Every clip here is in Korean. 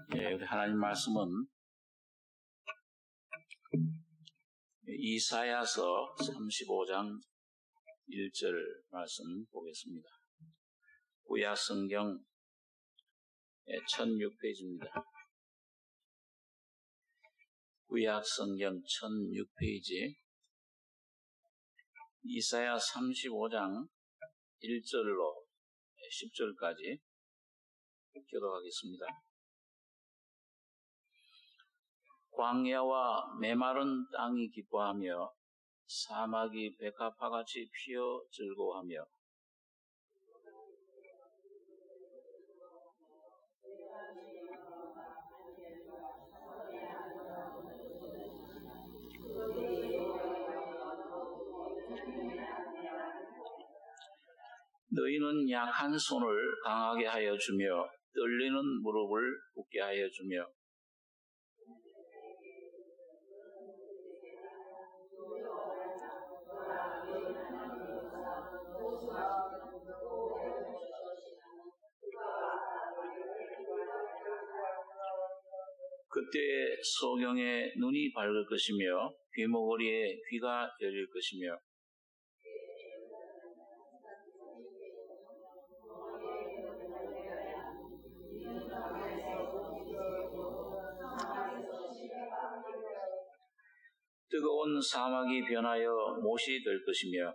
우리 하나님 말씀은 이사야서 35장 1절 말씀 보겠습니다. 구약 성경 1006페이지입니다. 구약 성경 1006페이지 이사야 35장 1절로 10절까지 교독하겠습니다. 광야와 메마른 땅이 기뻐하며 사막이 백합화같이 피어 즐거워하며 너희는 약한 손을 강하게 하여 주며 떨리는 무릎을 굳게 하여 주며 그때 소경의 눈이 밝을 것이며 귀머거리에 귀가 열릴 것이며 뜨거운 사막이 변하여 못이 될 것이며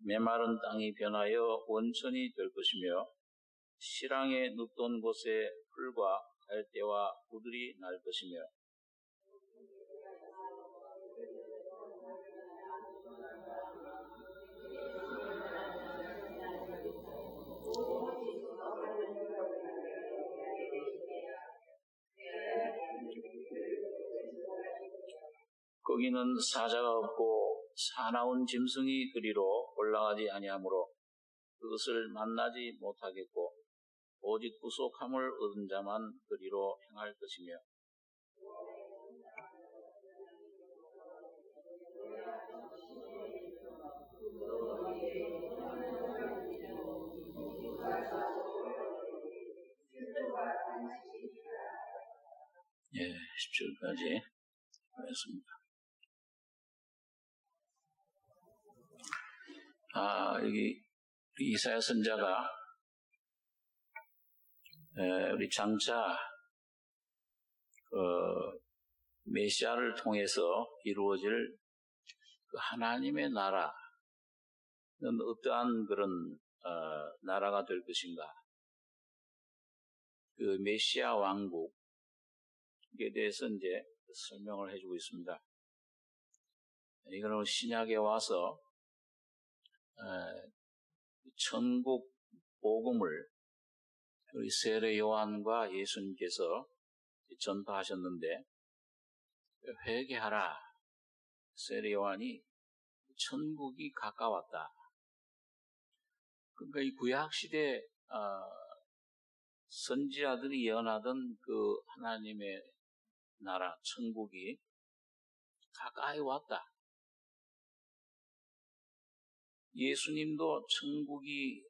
메마른 땅이 변하여 원천이 될 것이며 실황에 눕던 곳에 풀과 갈대와 구들이 날 것이며 거기는 사자가 없고 사나운 짐승이 그리로 올라가지 아니하므로 그것을 만나지 못하겠고 오직 구속함을 얻은 자만 그리로 행할 것이며 예, 10절까지 하겠습니다. 여기 이사야 선자가 우리 장차 메시아를 통해서 이루어질 그 하나님의 나라는 어떠한 그런 나라가 될 것인가? 그 메시아 왕국에 대해서 이제 설명을 해주고 있습니다. 이거는 신약에 와서 천국 복음을 우리 세례 요한과 예수님께서 전파하셨는데 회개하라. 세례 요한이 천국이 가까웠다. 그러니까 이 구약시대 선지자들이 예언하던 그 하나님의 나라 천국이 가까이 왔다. 예수님도 천국이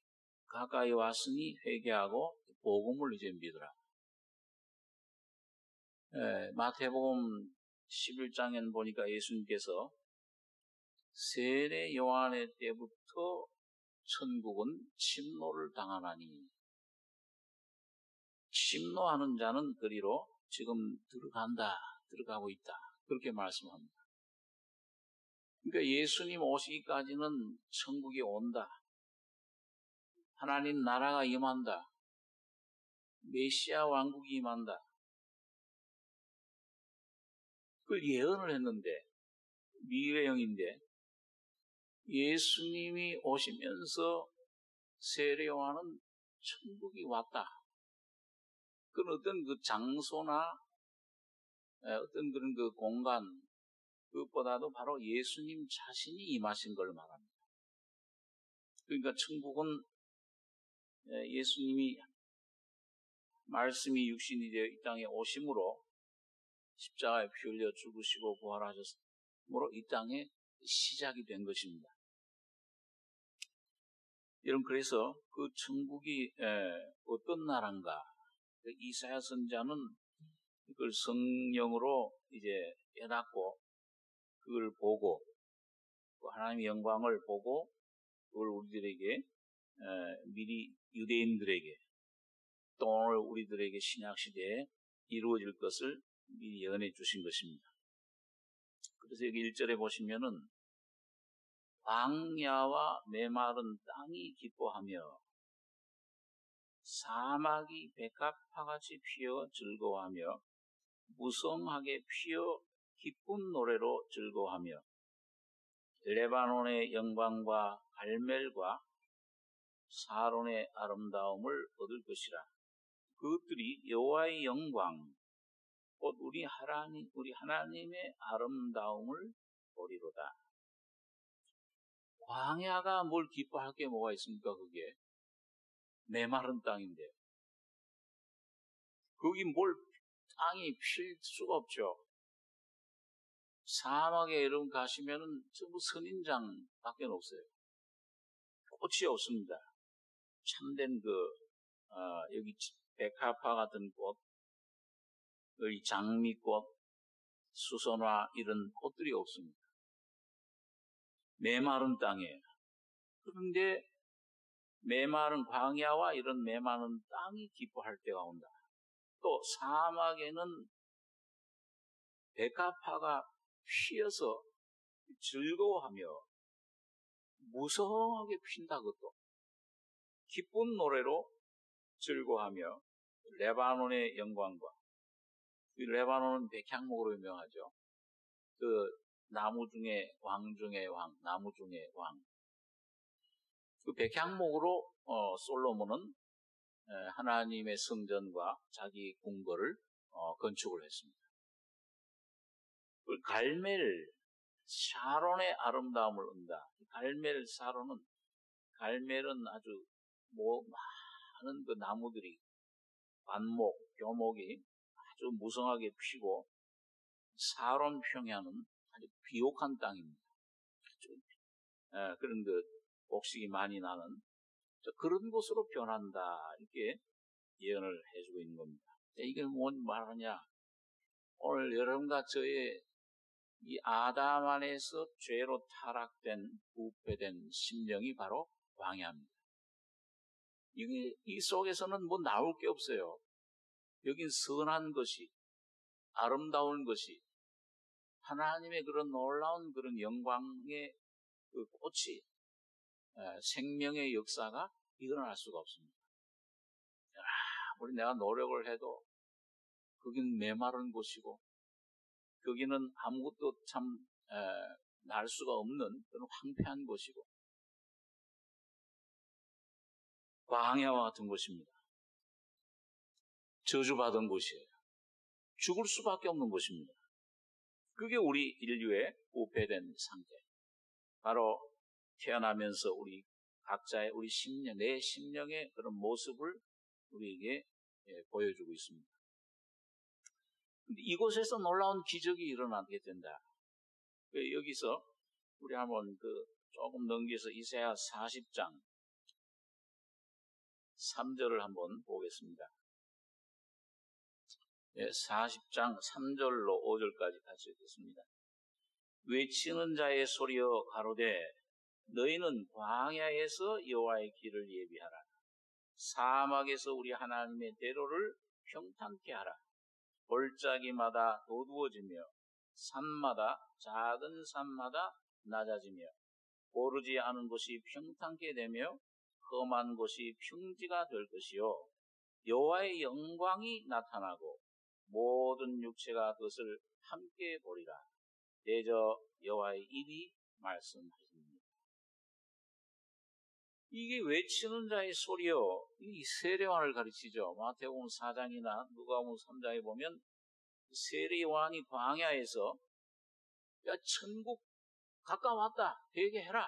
가까이 왔으니 회개하고 복음을 이제 믿으라. 마태복음 11장에는 보니까 예수님께서 세례 요한의 때부터 천국은 침노를 당하나니 침노하는 자는 그리로 지금 들어가고 있다. 그렇게 말씀합니다. 그러니까 예수님 오시기까지는 천국이 온다. 하나님 나라가 임한다. 메시아 왕국이 임한다. 그걸 예언을 했는데 미래형인데 예수님이 오시면서 세례 요한은 천국이 왔다. 그건 어떤 그 장소나 어떤 그런 그 공간 그것보다도 바로 예수님 자신이 임하신 걸 말합니다. 그러니까 천국은 예수님이 말씀이 육신이 되어 이 땅에 오심으로 십자가에 피 흘려 죽으시고 부활하셨으므로 이 땅에 시작이 된 것입니다. 여러분, 그래서 그 천국이 어떤 나라인가? 이사야 선자는 그걸 성령으로 이제 깨닫고 그걸 보고 하나님의 영광을 보고 그걸 우리들에게 미리 유대인들에게 또 오늘 우리들에게 신약시대에 이루어질 것을 미리 예언해 주신 것입니다. 그래서 여기 1절에 보시면은 광야와 메마른 땅이 기뻐하며 사막이 백합화같이 피어 즐거워하며 무성하게 피어 기쁜 노래로 즐거워하며 레바논의 영광과 갈멜과 사론의 아름다움을 얻을 것이라. 그것들이 여호와의 영광, 곧 우리 하나님의 아름다움을 보리로다. 광야가 뭘 기뻐할 게 뭐가 있습니까? 그게 메마른 땅인데 거기 뭘 땅이 필 수가 없죠. 사막에 여러분 가시면은 전부 선인장밖에 없어요. 꽃이 없습니다. 참된 여기 백합화 같은 꽃, 여기 장미꽃, 수선화 이런 꽃들이 없습니다. 메마른 땅이에요. 그런데 메마른 광야와 이런 메마른 땅이 기뻐할 때가 온다. 또 사막에는 백합화가 피어서 즐거워하며 무성하게 핀다. 그것도 기쁜 노래로 즐거워하며 레바논의 영광과 이 레바논은 백향목으로 유명하죠. 그 나무 중에 왕 중의 왕, 나무 중의 왕. 그 백향목으로 솔로몬은 하나님의 성전과 자기 궁궐을 건축을 했습니다. 그 갈멜, 사론의 아름다움을 얻는다. 갈멜, 갈멜은 아주 많은 그 나무들이 반목, 교목이 아주 무성하게 피고 사론 평야는 아주 비옥한 땅입니다. 그런 그 곡식이 많이 나는 그런 곳으로 변한다. 이렇게 예언을 해주고 있는 겁니다. 이게 뭔 말하냐? 오늘 여러분과 저의 이 아담 안에서 죄로 타락된 부패된 심령이 바로 광야입니다. 이 속에서는 뭐 나올 게 없어요. 여긴 선한 것이, 아름다운 것이, 하나님의 그런 놀라운 그런 영광의 그 꽃이, 생명의 역사가 일어날 수가 없습니다. 아무리 내가 노력을 해도 거기는 메마른 곳이고, 거기는 아무것도 참 날 수가 없는 그런 황폐한 곳이고, 광야와 같은 곳입니다. 저주받은 곳이에요. 죽을 수밖에 없는 곳입니다. 그게 우리 인류의 부패된 상태. 바로 태어나면서 우리 각자의 우리 심령, 내 심령의 그런 모습을 우리에게 보여주고 있습니다. 근데 이곳에서 놀라운 기적이 일어나게 된다. 여기서 우리 한번 조금 넘겨서 이사야 40장 3절을 한번 보겠습니다. 40장 3절로 5절까지 같이 읽겠습니다. 외치는 자의 소리여 가로되 너희는 광야에서 여호와의 길을 예비하라. 사막에서 우리 하나님의 대로를 평탄케 하라. 골짜기마다 도두어지며 산마다 작은 산마다 낮아지며 오르지 않은 곳이 평탄케 되며 험한 곳이 평지가 될 것이요 여호와의 영광이 나타나고 모든 육체가 그것을 함께 보리라. 대저 여호와의 입이 말씀하십니다. 이게 외치는 자의 소리요, 이 세례요한을 가르치죠. 마태복음 4장이나 누가복음 3장에 보면 세례요한이 광야에서 야 천국 가까웠다 되게 해라.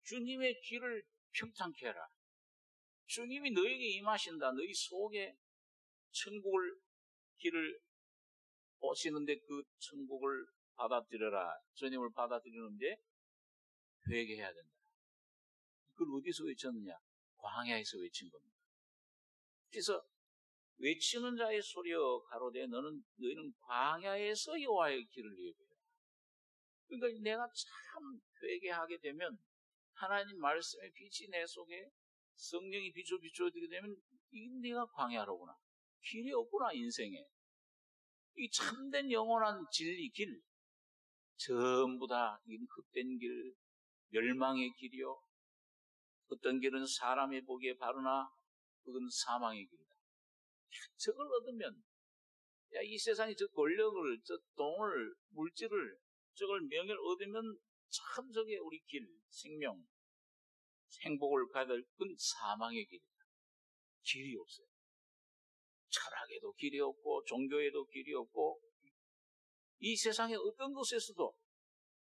주님의 길을 평탄케 해라. 주님이 너에게 임하신다. 너희 속에 천국을 길을 오시는데 그 천국을 받아들여라. 주님을 받아들이는데 회개해야 된다. 그걸 어디서 외쳤느냐? 광야에서 외친 겁니다. 그래서 외치는 자의 소리여 가로되 너희는 광야에서 여호와의 길을 예배해라. 그러니까 내가 참 회개하게 되면 하나님 말씀의 빛이 내 속에 성령이 비춰지게 되면 이게 내가 광야로구나. 길이 없구나 인생에. 이 참된 영원한 진리 길 전부 다 이 헛된 길, 멸망의 길이요. 어떤 길은 사람이 보기에 바르나 그건 사망의 길이다. 저걸 얻으면 이 세상에 저 권력을, 저 돈을, 물질을, 저걸 명예를 얻으면 참 저게 우리 길, 생명, 행복을 가질 건 사망의 길이다. 길이 없어요. 철학에도 길이 없고 종교에도 길이 없고 이 세상의 어떤 곳에서도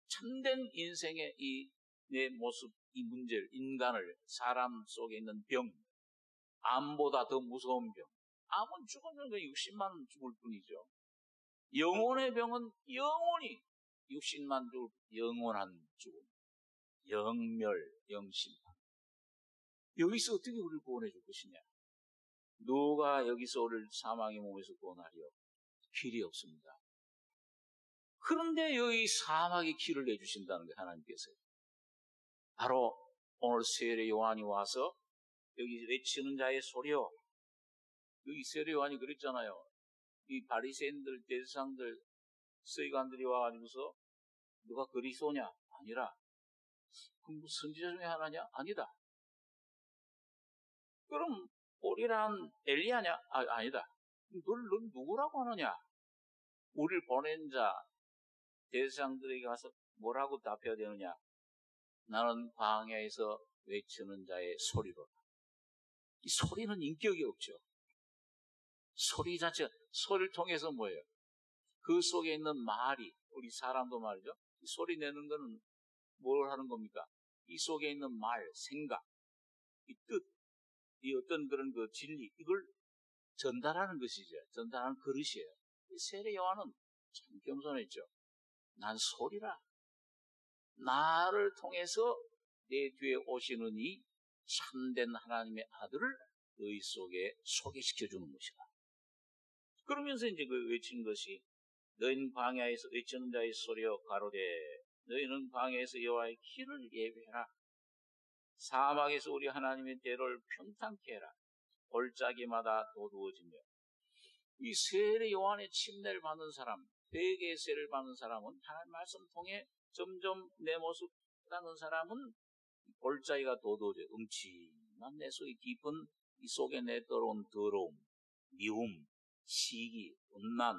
참된 인생의 이 내 모습, 이 문제를, 인간을, 사람 속에 있는 병, 암보다 더 무서운 병. 암은 죽으면 60만 원 죽을 뿐이죠. 영혼의 병은 영원히 60만 죽을 영원한 죽음. 영멸, 영심판. 여기서 어떻게 우리를 구원해 줄 것이냐? 누가 여기서 우리를 사망의 몸에서 구원하리요? 길이 없습니다. 그런데 여기 사막의 길을 내주신다는 게 하나님께서요. 바로 오늘 세례 요한이 와서 여기 외치는 자의 소리요. 여기 세례 요한이 그랬잖아요. 이 바리새인들, 대제사장들, 서기관들이 와가지고서 누가 그리스도냐? 아니라. 그럼 선지자 중에 하나냐? 아니다. 그럼 우리란 엘리야냐? 아니다. 넌 누구라고 하느냐? 우리를 보낸 자, 대제사장들에게 가서 뭐라고 답해야 되느냐? 나는 광야에서 외치는 자의 소리로다. 이 소리는 인격이 없죠. 소리 자체가, 소리를 통해서 뭐예요? 그 속에 있는 말이, 우리 사람도 말이죠. 이 소리 내는 거는 뭘 하는 겁니까? 이 속에 있는 말, 생각, 이 뜻, 이 어떤 그런 그 진리, 이걸 전달하는 것이죠. 전달하는 그릇이에요. 이 세례 요한은 참 겸손했죠. 난 소리라. 나를 통해서 내 뒤에 오시는 이 참된 하나님의 아들을 너희 속에 소개시켜 주는 것이다. 그러면서 이제 그 외친 것이 너희는 광야에서 외치는 자의 소리여 가로되 너희는 광야에서 여호와의 길을 예배해라. 사막에서 우리 하나님의 대로를 평탄케 해라. 골짜기마다 도두어지며. 이 세례 요한의 침례를 받는 사람, 회개의 세례를 받는 사람은 하나님 말씀 통해 점점 내 모습 가는 사람은 골짜기가 도두어져 음침한 내 속에 깊은 이 속에 내떠러온 더러움, 미움, 시기, 음란,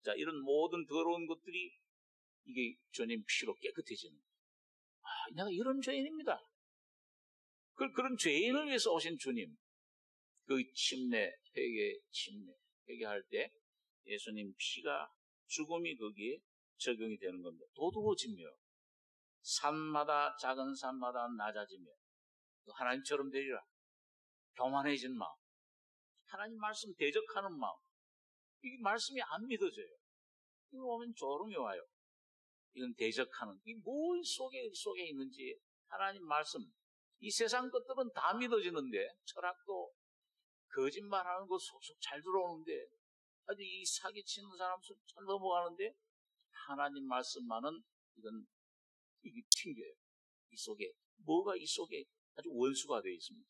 자 이런 모든 더러운 것들이 이게 주님 피로 깨끗해지는 거예요. 내가 이런 죄인입니다. 그런 죄인을 위해서 오신 주님, 그 침례, 회개할 때 예수님 피가 죽음이 거기에 적용이 되는 겁니다. 도두어지며 산마다 작은 산마다 낮아지며 하나님처럼 되리라. 교만해진 마음, 하나님 말씀 대적하는 마음, 이 말씀이 안 믿어져요. 이거 보면 조롱이 와요. 이건 대적하는, 이 뭘 속에 있는지 하나님 말씀, 이 세상 것들은 다 믿어지는데 철학도 거짓말하는 거 속속 잘 들어오는데 아주 이 사기치는 사람 잘 넘어가는데 하나님 말씀만은 이게 튕겨요. 이 속에 뭐가 이 속에 아주 원수가 되어 있습니다.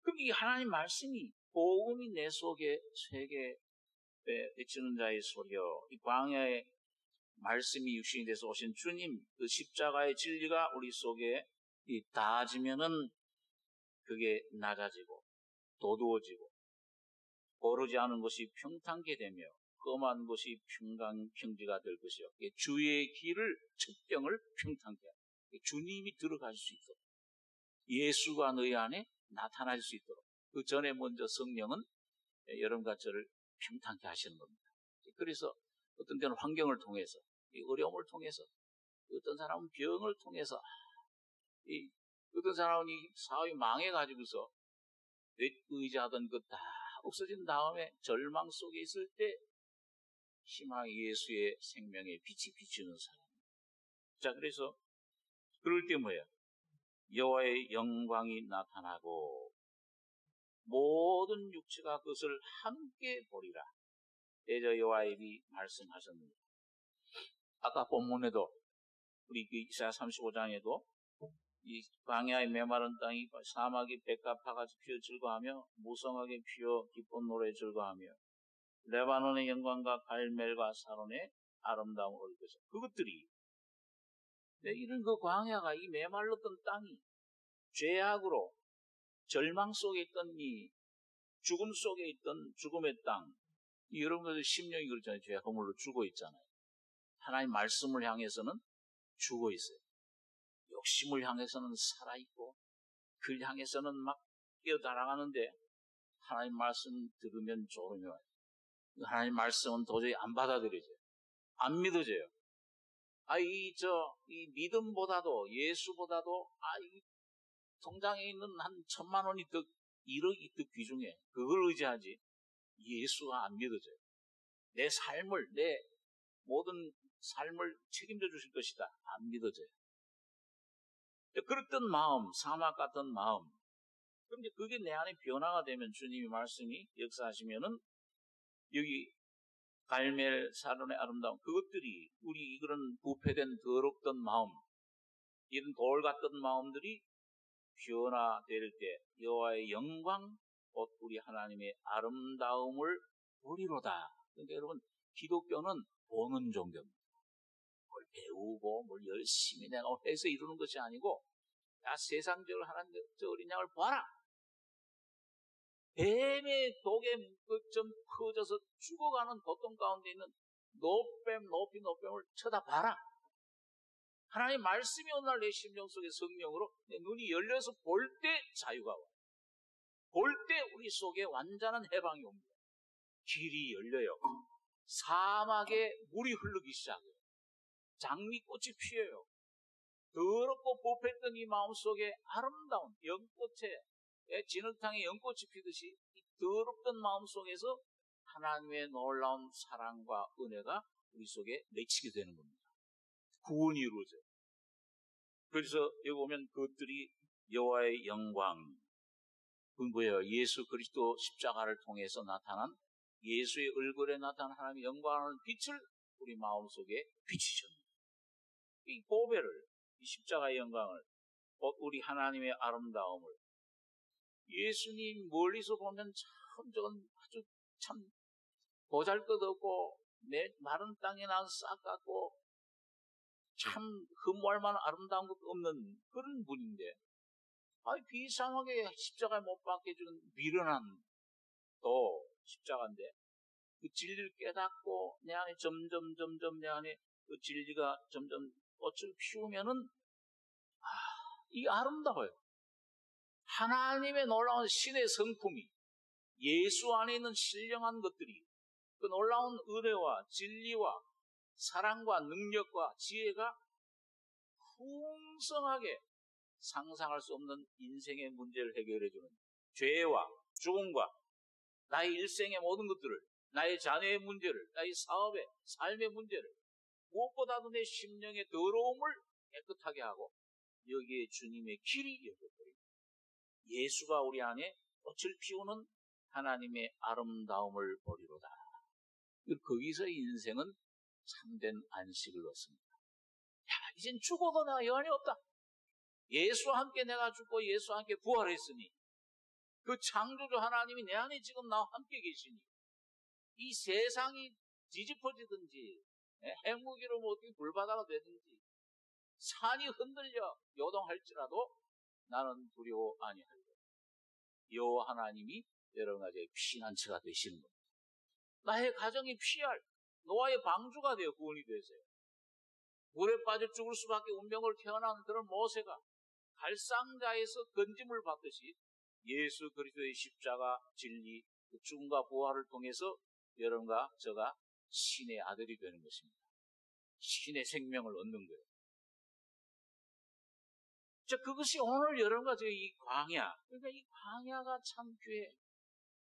그럼 이 하나님 말씀이 복음이 내 속에 세계 외치는 자의 소리여 이 광야의 말씀이 육신이 돼서 오신 주님 그 십자가의 진리가 우리 속에 닿아지면은 그게 낮아지고 도두어지고 고르지 않은 것이 평탄케 되며 험한 것이 평지가 될 것이요. 주의 길을 측병을 평탄케 하라. 주님이 들어갈 수 있도록 예수가 너희 안에 나타날 수 있도록 그 전에 먼저 성령은 여러분과 저를 평탄케 하시는 겁니다. 그래서 어떤 때는 환경을 통해서 어려움을 통해서 어떤 사람은 병을 통해서 어떤 사람은 이 사업이 망해가지고서 의지하던 것 다 없어진 다음에 절망 속에 있을 때 희망 예수의 생명의 빛이 비추는 사람. 자, 그래서 그럴 때 뭐야? 여호와의 영광이 나타나고 모든 육체가 그것을 함께 보리라. 대저 여호와의 말씀하셨느니라. 아까 본문에도 우리 이사야 35장에도 이 광야의 메마른 땅이 사막이 백합 파같이 피어 즐거하며 무성하게 피어 기쁜 노래 즐거하며 레바논의 영광과 갈멜과 사론의 아름다움을 얻을 것이다. 그것들이 이런 그 광야가 이 메말랐던 땅이 죄악으로 절망 속에 있던 이 죽음 속에 있던 죽음의 땅, 여러분들 심령이 그렇잖아요. 죄 허물로 죽어 있잖아요. 하나님 말씀을 향해서는 죽어 있어요. 욕심을 향해서는 살아있고 그를 향해서는 막 뛰어달아가는데 하나님 말씀 들으면 졸음이 와요. 하나님 말씀은 도저히 안 받아들여져요. 안 믿어져요. 이 믿음보다도 예수보다도 이 통장에 있는 한 1,000,000원이 더 1억이 더 귀중해. 그걸 의지하지 예수가 안 믿어져요. 내 모든 삶을 책임져 주실 것이다. 안 믿어져요. 그랬던 마음, 사막 같은 마음. 그럼 이제 그게 내 안에 변화가 되면 주님의 말씀이 역사하시면은 여기 갈멜 사론의 아름다움, 그것들이 우리 그런 부패된 더럽던 마음, 이런 돌 같던 마음들이 변화될 때 여호와의 영광, 곧 우리 하나님의 아름다움을 보리로다. 그러니까 여러분, 기독교는 보는 종교입니다. 뭘 배우고 뭘 열심히 내가 해서 이루는 것이 아니고, 야, 세상적으로 하나님 저 어린 양을 봐라. 뱀의 독에 좀 퍼져서 죽어가는 고통 가운데 있는 노뱀을 쳐다봐라. 하나님 말씀이 오늘 내 심령 속에 성령으로 내 눈이 열려서 볼 때 자유가 와요. 볼 때 우리 속에 완전한 해방이 옵니다. 길이 열려요. 사막에 물이 흐르기 시작해요. 장미꽃이 피어요. 더럽고 부패했던 이 마음속에 아름다운 연꽃에 진흙탕에 연꽃이 피듯이 이 더럽던 마음속에서 하나님의 놀라운 사랑과 은혜가 우리 속에 맺히게 되는 겁니다. 구원이 이루어져요. 그래서 여기 보면 그것들이 여호와의 영광, 그건 뭐예요? 예수 그리스도 십자가를 통해서 나타난 예수의 얼굴에 나타난 하나님의 영광을 빛을 우리 마음속에 비추셨습니다. 이 보배를, 이 십자가의 영광을, 우리 하나님의 아름다움을, 예수님 멀리서 보면 저건 아주 참 보잘것없고 마른 땅에 난 싹 같고 참 흠모할 만한 아름다운 것도 없는 그런 분인데, 비상하게 십자가에 못 박게 해준 미련한 또 십자가인데, 그 진리를 깨닫고 내 안에 점점 내 안에 그 진리가 점점 꽃을 피우면은 이게 아름다워요. 하나님의 놀라운 신의 성품이 예수 안에 있는 신령한 것들이 그 놀라운 은혜와 진리와 사랑과 능력과 지혜가 풍성하게 상상할 수 없는 인생의 문제를 해결해주는 죄와 죽음과 나의 일생의 모든 것들을, 나의 자녀의 문제를, 나의 사업의, 삶의 문제를, 무엇보다도 내 심령의 더러움을 깨끗하게 하고 여기에 주님의 길이 열려버립니다. 예수가 우리 안에 꽃을 피우는 하나님의 아름다움을 보리로다. 거기서 인생은 참된 안식을 얻습니다. 이젠 죽어도 내가 여한이 없다. 예수와 함께 내가 죽고 예수와 함께 부활했으니 그 창조주 하나님이 내 안에 지금 나와 함께 계시니 이 세상이 뒤집어지든지 핵무기로 어떻게 불바다가 되든지 산이 흔들려 요동할지라도 나는 두려워 아니하리라. 여호와 하나님이 여러 가지의 피난처가 되시는 겁니다. 나의 가정이 피할 노아의 방주가 되어 구원이 되세요. 물에 빠져 죽을 수밖에 운명을 태어난 그런 모세가 갈상자에서 건짐을 받듯이 예수 그리스도의 십자가 진리, 죽음과 부활을 통해서 여러분과 저가 신의 아들이 되는 것입니다. 신의 생명을 얻는 거예요. 자, 그것이 오늘 여러분과 저의 이 광야, 그러니까 이 광야가 참 귀해.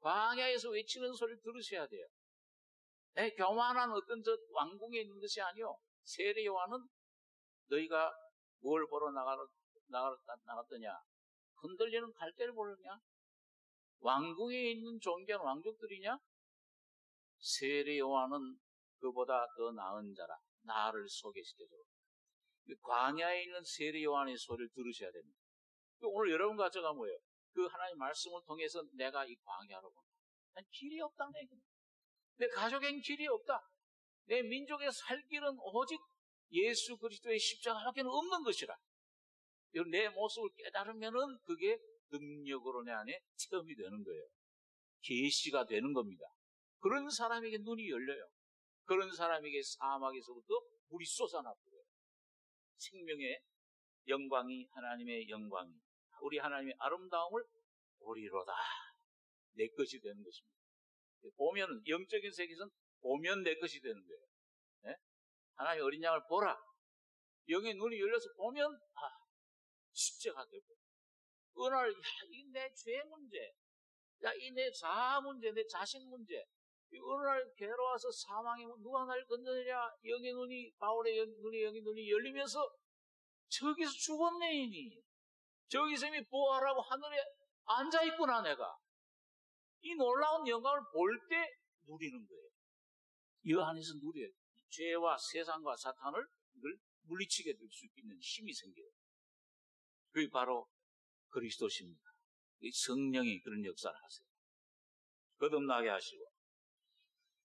광야에서 외치는 소리를 들으셔야 돼요. 교만한 어떤 저 왕궁에 있는 것이 아니요. 세례 요한은 너희가 뭘 보러 나갔더냐? 흔들리는 갈대를 보느냐? 왕궁에 있는 존귀한 왕족들이냐? 세례 요한은 그보다 더 나은 자라. 나를 소개시켜줘. 광야에 있는 세례 요한의 소리를 들으셔야 됩니다. 오늘 여러분과 제가 뭐예요? 그 하나님의 말씀을 통해서 내가 이 광야로 본다. 난 길이 없다. 내 가족엔 길이 없다. 내 민족의 살 길은 오직 예수 그리스도의 십자가밖에 없는 것이라. 내 모습을 깨달으면은 그게 능력으로 내 안에 체험이 되는 거예요. 계시가 되는 겁니다. 그런 사람에게 눈이 열려요. 그런 사람에게 사막에서부터 물이 솟아나버려요. 생명의 영광이 하나님의 영광이 우리 하나님의 아름다움을 보리로다. 내 것이 되는 것입니다. 보면은 영적인 세계에서는 보면 내 것이 되는 거예요. 네? 하나님의 어린 양을 보라. 영의 눈이 열려서 보면 십자가 되고 어느 날 이 내 죄 문제, 이 내 자아 문제, 내 자신 문제 어느 날 괴로워서 사망에 누가 날 건져내랴. 영의 눈이 바울의 영의 눈이 열리면서 저기서 죽었네 이미. 저기서 이미 부활하고 하늘에 앉아있구나 내가. 이 놀라운 영광을 볼 때 누리는 거예요. 이 안에서 누려요. 죄와 세상과 사탄을 이걸 물리치게 될 수 있는 힘이 생겨요. 그게 바로 그리스도십니다. 성령이 그런 역사를 하세요. 거듭나게 하시고.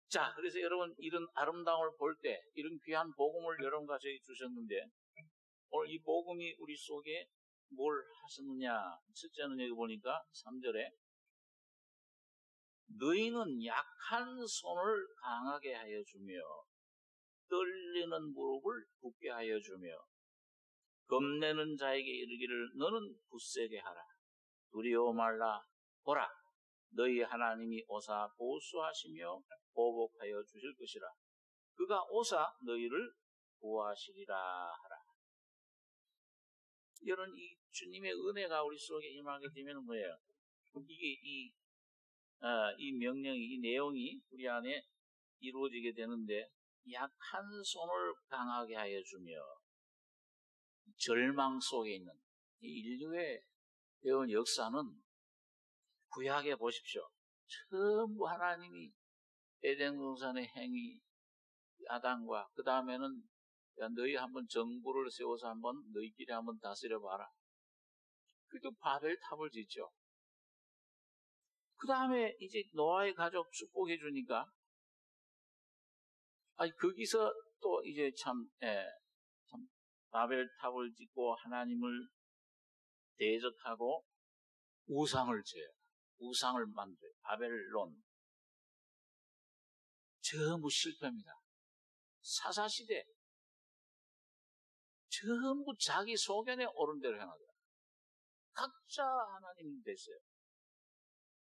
자, 그래서 여러분 이런 아름다움을 볼 때 이런 귀한 복음을 여러분과 저에게 주셨는데 오늘 이 복음이 우리 속에 뭘 하셨느냐. 첫째는 여기 보니까 3절에 너희는 약한 손을 강하게 하여 주며 떨리는 무릎을 굳게 하여 주며 겁내는 자에게 이르기를 너는 굳세게 하라. 두려워 말라. 보라. 너희 하나님이 오사 보수하시며 보복하여 주실 것이라. 그가 오사 너희를 구하시리라 하라. 여러분 이 주님의 은혜가 우리 속에 임하게 되면 뭐예요? 이게 이 명령이, 이 내용이 우리 안에 이루어지게 되는데 약한 손을 강하게 하여 주며 절망 속에 있는 이 인류의 배운 역사는 구약에 보십시오. 전부 하나님이 에덴 동산의 행위 아담과 그 다음에는 야, 너희 한번 정부를 세워서 한번 너희끼리 한번 다스려 봐라. 그래도 바벨 탑을 짓죠. 그 다음에 이제 노아의 가족 축복해 주니까 거기서 또 이제 참 바벨 탑을 짓고 하나님을 대적하고 우상을 지어요. 우상을 만들어요. 바벨론. 전부 실패입니다. 사사시대. 전부 자기 소견에 옳은 대로 행하더라. 각자 하나님 됐어요.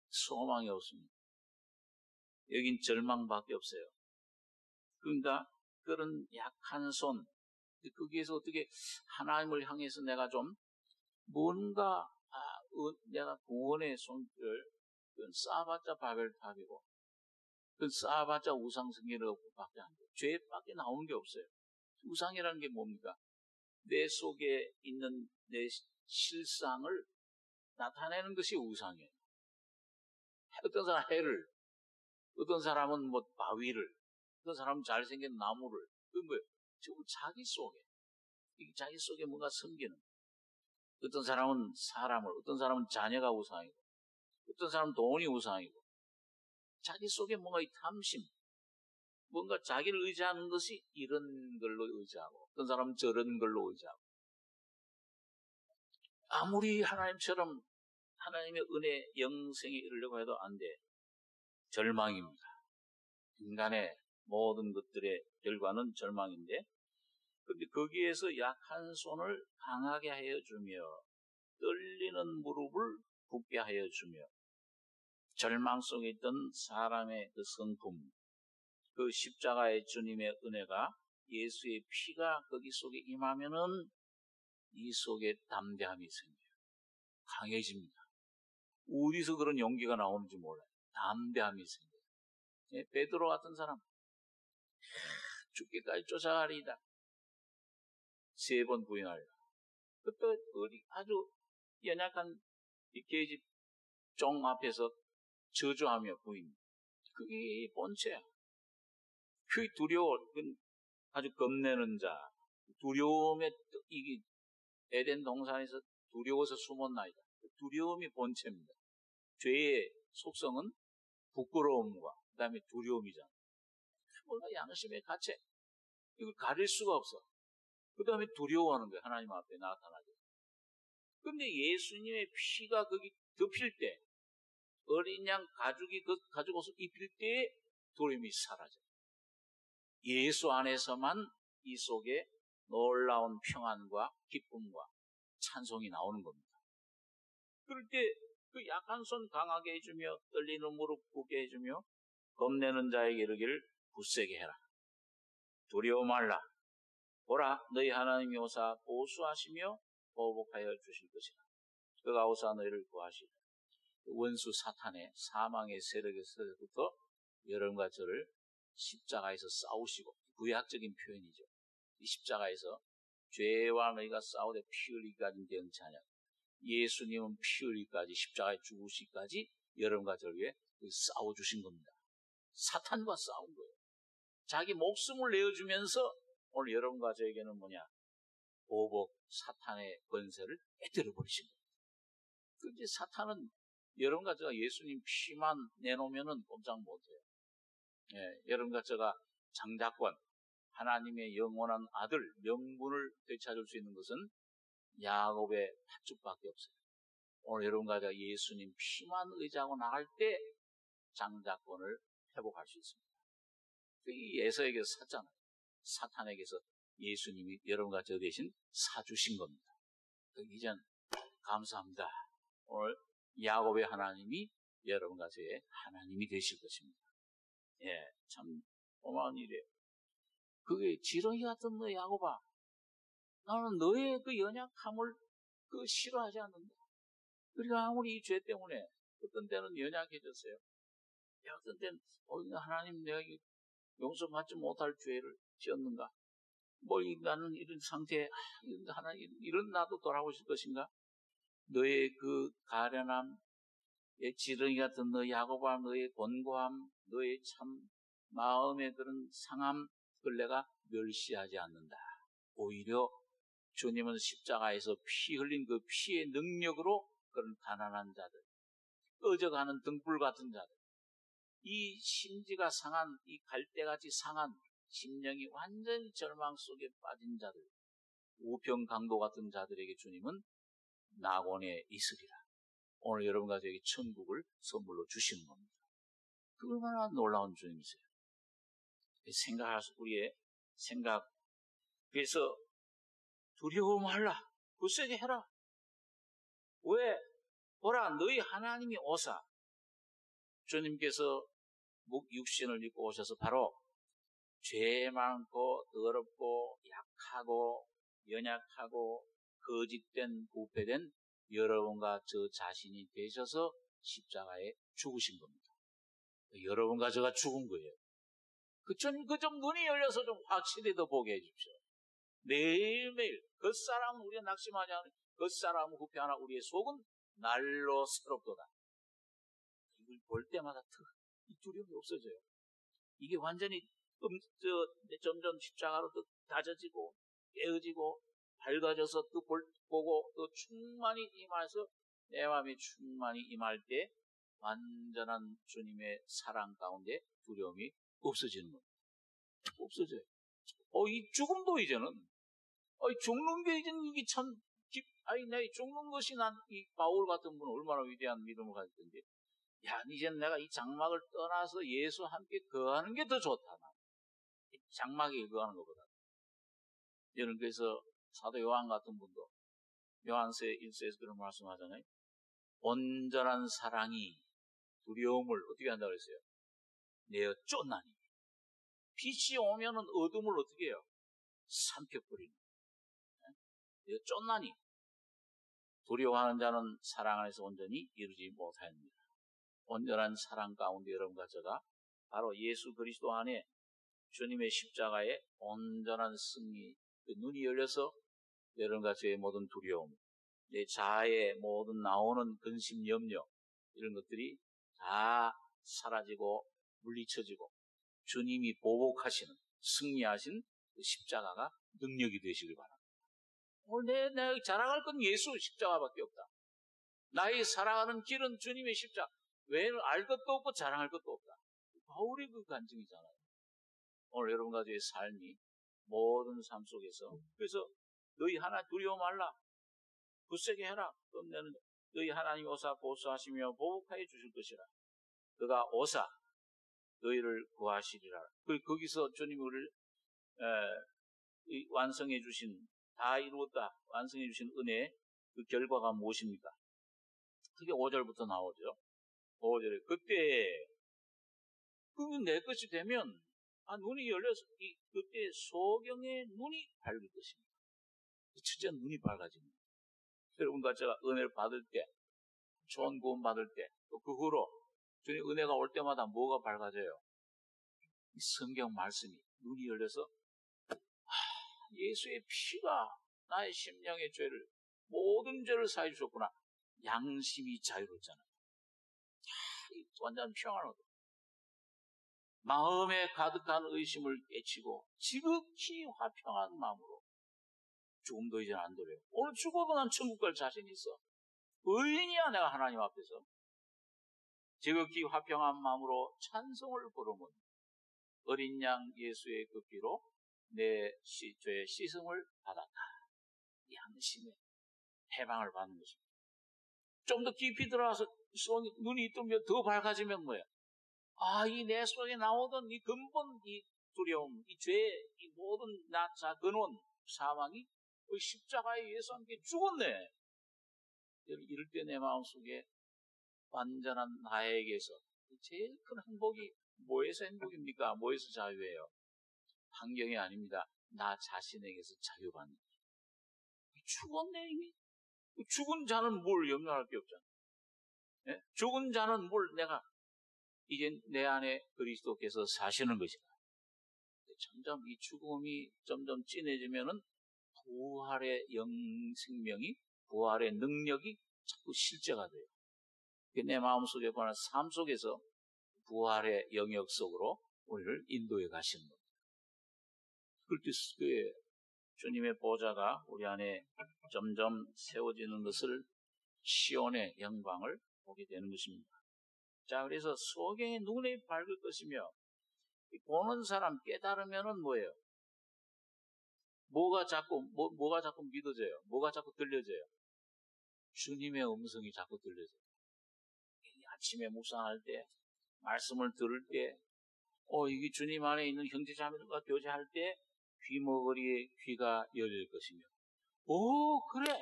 소망이 없습니다. 여긴 절망밖에 없어요. 그러니까 그런 약한 손, 거기에서 어떻게 하나님을 향해서 내가 좀 뭔가 내가 구원의 손길을 쌓아봤자 바벨탑이고 쌓아봤자 우상승계밖에 안 돼요. 죄밖에 나오는 게 없어요. 우상이라는 게 뭡니까? 내 속에 있는 내 실상을 나타내는 것이 우상이에요. 어떤 사람은 해를, 어떤 사람은 바위를, 어떤 사람은 잘생긴 나무를, 그건 뭐예요? 전부 자기 속에 뭔가 섬기는. 어떤 사람은 사람을, 어떤 사람은 자녀가 우상이고, 어떤 사람은 돈이 우상이고, 자기 속에 뭔가 이 탐심, 뭔가 자기를 의지하는 것이 이런 걸로 의지하고, 어떤 사람은 저런 걸로 의지하고. 아무리 하나님처럼 하나님의 은혜, 영생에 이르려고 해도 안 돼. 절망입니다. 인간의 모든 것들의 결과는 절망인데, 근데 거기에서 약한 손을 강하게 하여 주며, 떨리는 무릎을 굳게 하여 주며, 절망 속에 있던 사람의 그 성품, 그 십자가의 주님의 은혜가 예수의 피가 거기 속에 임하면은 이 속에 담대함이 생겨요. 강해집니다. 어디서 그런 용기가 나오는지 몰라요. 담대함이 생겨요. 베드로 같은 사람, 죽기까지 쫓아가리이다. 3번 부인하리라. 그때 아주 연약한 이 계집 종 앞에서 저주하며 부입니다. 그게 본체야. 그 두려워, 아주 겁내는 자, 두려움에 이게 에덴 동산에서 두려워서 숨었나이다. 두려움이 본체입니다. 죄의 속성은 부끄러움과 그다음에 두려움이잖아. 뭔가 양심의 가책, 이걸 가릴 수가 없어. 그 다음에 두려워하는 거야. 하나님 앞에 나타나게. 근데 예수님의 피가 거기 덮일 때, 어린 양 가죽이 그 가죽 옷을 입힐 때에 두려움이 사라져. 예수 안에서만 이 속에 놀라운 평안과 기쁨과 찬송이 나오는 겁니다. 그럴 때 그 약한 손 강하게 해주며 떨리는 무릎 꿇게 해주며 겁내는 자에게 이르기를 굳세게 해라. 두려워 말라. 보라, 너희 하나님이 오사 보수하시며 보복하여 주실 것이라. 그가 오사 너희를 구하시리라. 원수 사탄의 사망의 세력에서부터 여러분과 저를 십자가에서 싸우시고, 구약적인 표현이죠. 이 십자가에서 죄와 너희가 싸우되 피 흘리기까지 되지 않냐. 예수님은 피 흘리기까지, 십자가에 죽으시기까지 여러분과 저를 위해 싸워주신 겁니다. 사탄과 싸운 거예요. 자기 목숨을 내어주면서 오늘 여러분과 저에게는 뭐냐? 보복, 사탄의 권세를 깨뜨려 버리신 겁니다. 그런데 사탄은 여러분과 제가 예수님 피만 내놓으면 꼼짝 못해요. 여러분과 제가 장자권, 하나님의 영원한 아들, 명분을 되찾을 수 있는 것은 야곱의 팥죽밖에 없어요. 오늘 여러분과 제가 예수님 피만 의지하고 나갈 때 장자권을 회복할 수 있습니다. 이 에서에게서 샀잖아요. 사탄에게서 예수님이 여러분과 저 대신 사주신 겁니다. 이젠 감사합니다. 오늘 야곱의 하나님이 여러분과 저의 하나님이 되실 것입니다. 참 고마운 일이에요. 그게 지렁이 같은 너 야곱아, 나는 너의 그 연약함을 싫어하지 않는다. 우리가 아무리 이 죄 때문에 어떤 때는 연약해졌어요. 어떤 때는 하나님 내가 용서받지 못할 죄를 지었는가? 나는 이런 상태에 하나님 이런 나도 돌아오실 것인가? 너의 그 가련함, 지렁이 같은 너 야곱아, 너의 곤고함, 너의 참 마음의 그런 상함, 그걸 내가 멸시하지 않는다. 오히려 주님은 십자가에서 피 흘린 그 피의 능력으로 그런 가난한 자들, 꺼져가는 등불 같은 자들, 이 심지가 상한, 이 갈대같이 상한 심령이 완전히 절망 속에 빠진 자들, 우평 강도 같은 자들에게 주님은 낙원에 있으리라. 오늘 여러분과 저에게 천국을 선물로 주시는 겁니다. 그 얼마나 놀라운 주님이세요. 생각할 수, 우리의 생각. 그래서 두려워 말라. 굳세게 해라. 왜? 보라, 너희 하나님이 오사. 주님께서 육신을 입고 오셔서 바로 죄 많고 더럽고 약하고 연약하고 거짓된 부패된 여러분과 저 자신이 되셔서 십자가에 죽으신 겁니다. 여러분과 저가 죽은 거예요. 그 좀 눈이 열려서 좀 확실히 더 보게 해주십시오. 매일매일 겉사람은 우리가 낙심하지 않아요. 겉사람은 후패하나 우리의 속은 날로 새롭도다. 이걸 볼 때마다 이 두려움이 없어져요. 이게 완전히 점점 십자가로 또 다져지고 깨어지고 밝아져서 또 보고 또 충만히 임해서 내 마음이 충만히 임할 때 완전한 주님의 사랑 가운데 두려움이 없어지는 겁니다. 없어져요. 이 죽음도 이제는 죽는 게 이제는 이게 참 내 죽는 것이 난 이 바울 같은 분은 얼마나 위대한 믿음을 가질 텐데, 이제는 내가 이 장막을 떠나서 예수와 함께 거하는 게 더 좋다. 이 장막에 거하는 것보다. 여러분, 그래서 사도 요한 같은 분도 요한서 1서에서 그런 말씀하잖아요. 온전한 사랑이 두려움을 어떻게 한다고 그랬어요? 내어 쫓나니. 빛이 오면은 어둠을 어떻게 해요? 삼켜버리는. 내어 쫓나니. 두려워하는 자는 사랑 안에서 온전히 이루지 못하였습니다. 온전한 사랑 가운데 여러분과 제가 바로 예수 그리스도 안에 주님의 십자가의 온전한 승리, 그 눈이 열려서 여러분과 저의 모든 두려움, 내 자아의 모든 나오는 근심, 염려, 이런 것들이 다 사라지고 물리쳐지고 주님이 보복하시는, 승리하신 그 십자가가 능력이 되시길 바랍니다. 오늘 내가 자랑할 건 예수 십자가밖에 없다. 나의 살아가는 길은 주님의 십자가. 외에는 알 것도 없고 자랑할 것도 없다. 바울의 그 간증이잖아요. 오늘 여러분 가족의 삶이 모든 삶 속에서, 그래서 너희 하나 두려워 말라. 굳세게 해라. 그럼 너는 너희 하나님 오사 보수하시며 보복하여 주실 것이라. 그가 오사 너희를 구하시리라. 거기서 주님이 우리를 완성해 주신, 다 이루었다 완성해 주신 은혜, 그 결과가 무엇입니까? 그게 5절부터 나오죠. 5절에 그때 그게 내 것이 되면 눈이 열려서 그때 소경의 눈이 밝을 것입니다. 진짜 눈이 밝아집니다. 여러분과 제가 은혜를 받을 때, 좋은 구원 받을 때, 또 그 후로 주님 은혜가 올 때마다 뭐가 밝아져요? 이 성경 말씀이 눈이 열려서 예수의 피가 나의 심령의 죄를, 모든 죄를 사해 주셨구나. 양심이 자유롭잖아요. 완전 평안을 얻어. 마음에 가득한 의심을 깨치고 지극히 화평한 마음으로 죽음도 이제는 안 두려워. 오늘 죽어도 난 천국 갈 자신 있어. 의인이야 내가 하나님 앞에서. 지극히 화평한 마음으로 찬송을 부르면 어린 양 예수의 그 피로 내 죄의 씻음을 받았다. 양심의 해방을 받는 것입니다. 좀 더 깊이 들어가서 눈이 뜨면 더 밝아지면 뭐야? 이 내 속에 나오던 이 근본, 이 두려움, 이 죄, 이 모든 근원, 사망이 그 십자가에 예수 함께 죽었네. 이럴 때 내 마음속에 완전한 나에게서 제일 큰 행복이 뭐에서 행복입니까? 뭐에서 자유예요? 환경이 아닙니다. 나 자신에게서 자유받는 거예요. 죽었네 이미. 죽은 자는 뭘 염려할 게 없잖아. 예? 죽은 자는 뭘 내가 이제 내 안에 그리스도께서 사시는 것이다. 점점 이 죽음이 점점 진해지면은 부활의 영생명이, 부활의 능력이 자꾸 실제가 돼요. 내 마음속에 관한 삶 속에서 부활의 영역 속으로 우리를 인도해 가시는 겁니다. 그때 주님의 보좌가 우리 안에 점점 세워지는 것을, 시온의 영광을 보게 되는 것입니다. 자, 그래서 소경의 눈이 밝을 것이며, 보는 사람 깨달으면은 뭐예요? 뭐가 자꾸 믿어져요? 뭐가 자꾸 들려져요? 주님의 음성이 자꾸 들려져요. 아침에 묵상할 때, 말씀을 들을 때, 이게 주님 안에 있는 형제자매들과 교제할 때 귀머거리에 귀가 열릴 것이며, 그래,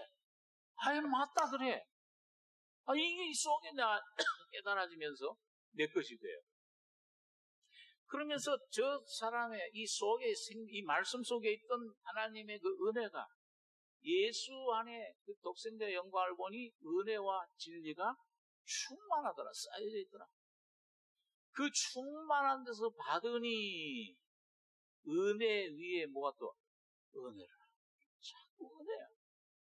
맞다, 그래. 이게 이 속에 내가 깨달아지면서 내 것이 돼요. 그러면서 저 사람의 이 속에, 이 말씀 속에 있던 하나님의 그 은혜가 예수 안에 그 독생자의 영광을 보니 은혜와 진리가 충만하더라, 쌓여져 있더라. 그 충만한 데서 받으니 은혜 위에 뭐가 또 은혜라. 자꾸 은혜야.